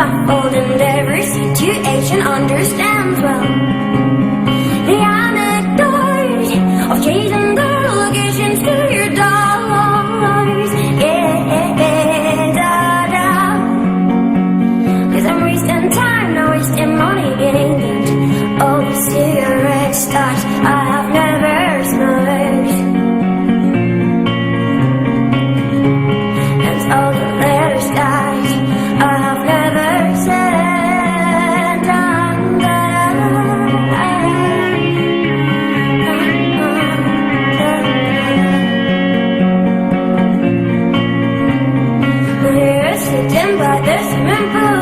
muffled in every situation, understands well the anecdote of chasing delegations to your doors. Yeah, da-da. 'Cause I'm wasting time, not wasting money getting linked. All the cigarette stocks I have never smoked, and all the letter stocks I have never sent. We're sitting by the swimming pool.